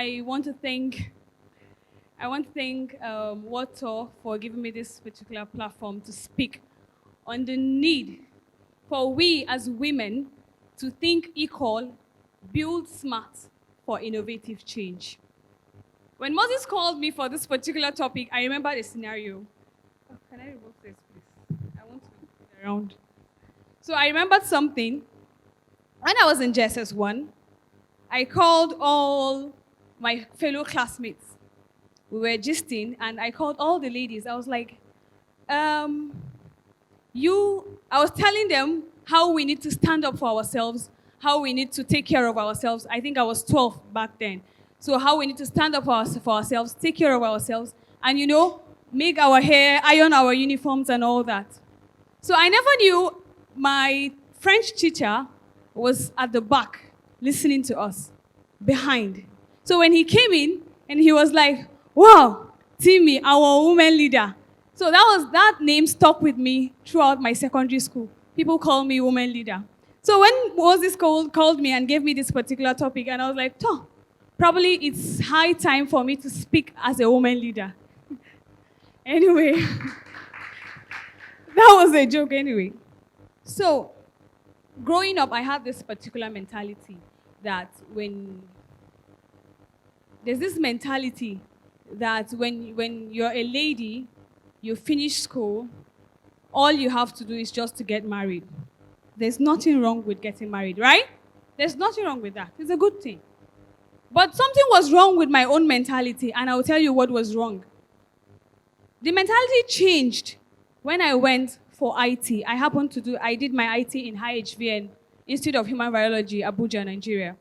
I want to thank WordTour for giving me this particular platform to speak on the need for we as women to think equal, build smart for innovative change. When Moses called me for this particular topic, I remember the scenario. Oh, can I remove this, please? I want to look around. So I remembered something. When I was in JSS1, I called all my fellow classmates. We were gisting, and I called all the ladies. I was like, I was telling them how we need to stand up for ourselves, how we need to take care of ourselves. I think I was 12 back then. So how we need to stand up for ourselves, take care of ourselves, and make our hair, iron our uniforms and all that. So I never knew my French teacher was at the back listening to us, behind. So when he came in and he was like, wow, Timmy, our woman leader. So that name stuck with me throughout my secondary school. People call me woman leader. So when Moses called me and gave me this particular topic, and I was like, probably it's high time for me to speak as a woman leader. Anyway, that was a joke anyway. So, growing up, I had this particular mentality that there's this mentality that when you're a lady, you finish school, all you have to do is just to get married. There's nothing wrong with getting married, right? There's nothing wrong with that. It's a good thing. But something was wrong with my own mentality, and I'll tell you what was wrong. The mentality changed when I went for IT. I did my IT in HHVN, Institute of Human Biology, Abuja, Nigeria.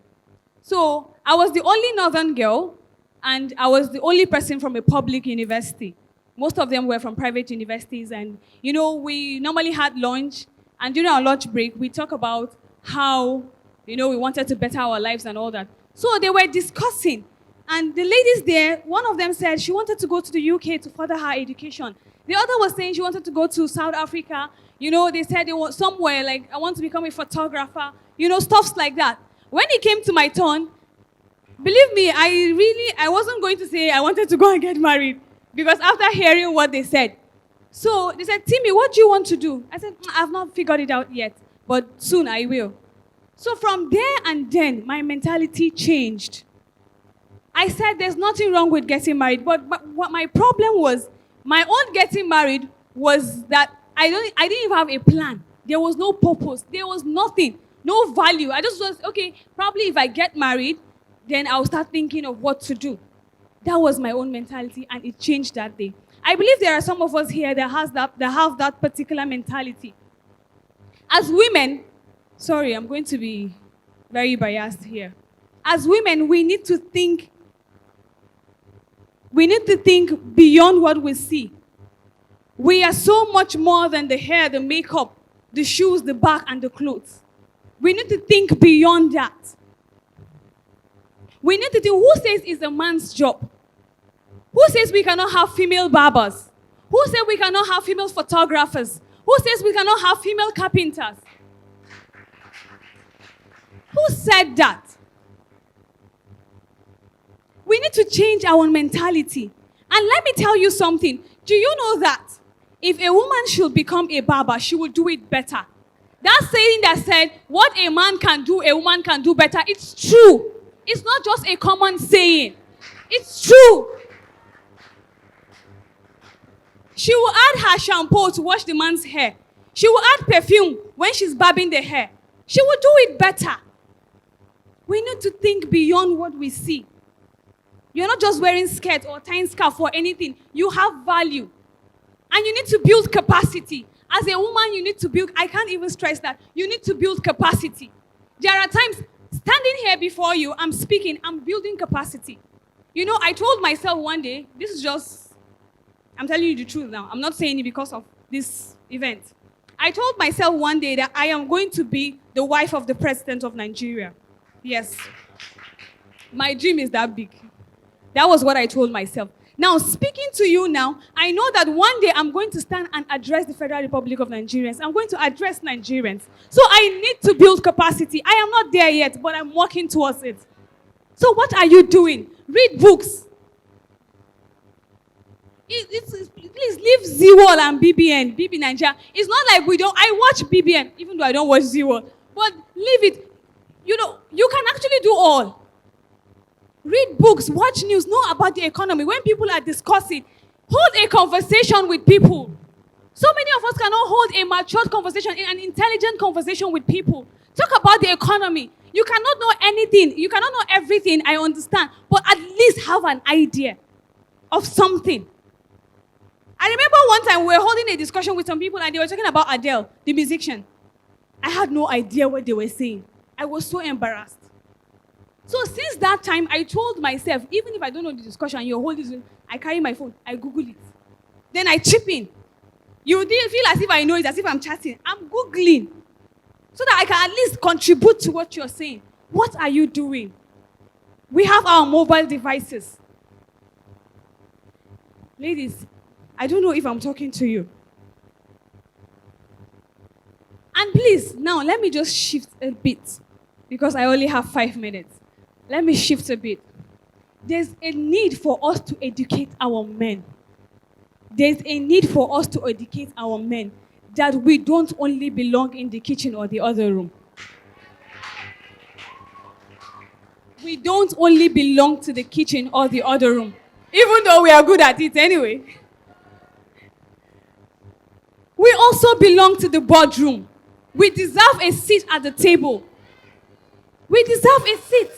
So I was the only northern girl, and I was the only person from a public university. Most of them were from private universities, and we normally had lunch, and during our lunch break, we talk about how we wanted to better our lives and all that. So they were discussing, and the ladies there, one of them said she wanted to go to the UK to further her education. The other was saying she wanted to go to South Africa. They said they were somewhere, like, I want to become a photographer, stuffs like that. When it came to my turn, believe me, I wasn't going to say I wanted to go and get married, because after hearing what they said. So they said, Timmy, what do you want to do? I said, I've not figured it out yet, but soon I will. So from there and then, my mentality changed. I said there's nothing wrong with getting married, but what my problem was, my own getting married was that I didn't even have a plan. There was no purpose. There was nothing, no value. I just was, okay, probably if I get married, then I'll start thinking of what to do. That was my own mentality, and it changed that day. I believe there are some of us here that have that particular mentality. As women, sorry, I'm going to be very biased here. As women, we need to think beyond what we see. We are so much more than the hair, the makeup, the shoes, the bag, and the clothes. We need to think beyond that. We need to think, who says it's a man's job? Who says we cannot have female barbers? Who says we cannot have female photographers? Who says we cannot have female carpenters? Who said that? We need to change our mentality. And let me tell you something. Do you know that if a woman should become a barber, she will do it better? That saying that said, what a man can do, a woman can do better, it's true. It's not just a common saying. It's true. She will add her shampoo to wash the man's hair. She will add perfume when she's barbing the hair. She will do it better. We need to think beyond what we see. You're not just wearing skirt or tying scarf or anything. You have value. And you need to build capacity. As a woman, you need to build, I can't even stress that, you need to build capacity. There are times, standing here before you, I'm speaking, I'm building capacity. I told myself one day, this is just, I'm telling you the truth now. I'm not saying it because of this event. I told myself one day that I am going to be the wife of the president of Nigeria. Yes. My dream is that big. That was what I told myself. Now, speaking to you now, I know that one day I'm going to stand and address the Federal Republic of Nigerians. I'm going to address Nigerians. So I need to build capacity. I am not there yet, but I'm working towards it. So what are you doing? Read books. Please leave Z-Wall and BBN, BB Nigeria. It's not like we don't. I watch BBN, even though I don't watch Z-Wall. But leave it. You know, you can actually do all. Read books, watch news, know about the economy. When people are discussing, hold a conversation with people. So many of us cannot hold a matured conversation, an intelligent conversation with people. Talk about the economy. You cannot know anything. You cannot know everything, I understand. But at least have an idea of something. I remember one time we were holding a discussion with some people and they were talking about Adele, the musician. I had no idea what they were saying. I was so embarrassed. So since that time, I told myself, even if I don't know the discussion, you're holding, I carry my phone, I Google it. Then I chip in. You didn't feel as if I know it, as if I'm chatting. I'm Googling. So that I can at least contribute to what you're saying. What are you doing? We have our mobile devices. Ladies, I don't know if I'm talking to you. And please, now let me just shift a bit. Because I only have 5 minutes. Let me shift a bit. There's a need for us to educate our men. There's a need for us to educate our men that we don't only belong in the kitchen or the other room. We don't only belong to the kitchen or the other room, even though we are good at it anyway. We also belong to the boardroom. We deserve a seat at the table. We deserve a seat.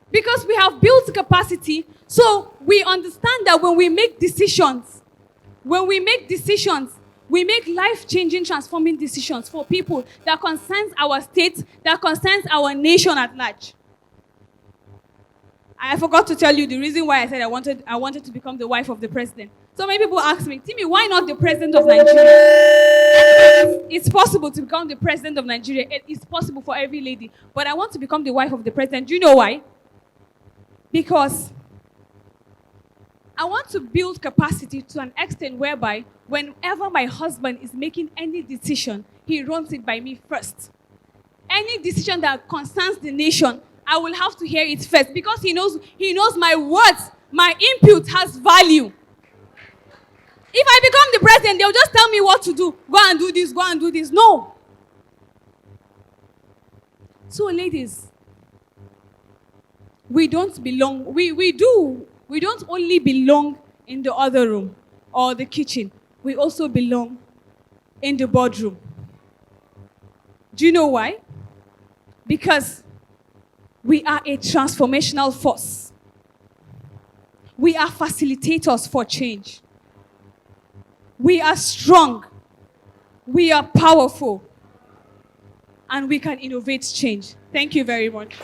Because we have built capacity, so we understand that when we make decisions, we make life-changing, transforming decisions for people that concerns our state, that concerns our nation at large. I forgot to tell you the reason why I said I wanted to become the wife of the president. So many people ask me, Timmy, why not the president of Nigeria? It's possible to become the president of Nigeria. It is possible for every lady. But I want to become the wife of the president. Do you know why? Because I want to build capacity to an extent whereby whenever my husband is making any decision, he runs it by me first. Any decision that concerns the nation, I will have to hear it first because he knows my words, my input has value. If I become the president, they'll just tell me what to do. Go and do this, go and do this. No. So ladies, we don't belong, we don't only belong in the other room or the kitchen. We also belong in the boardroom. Do you know why? Because we are a transformational force. We are facilitators for change. We are strong. We are powerful. And we can innovate change. Thank you very much.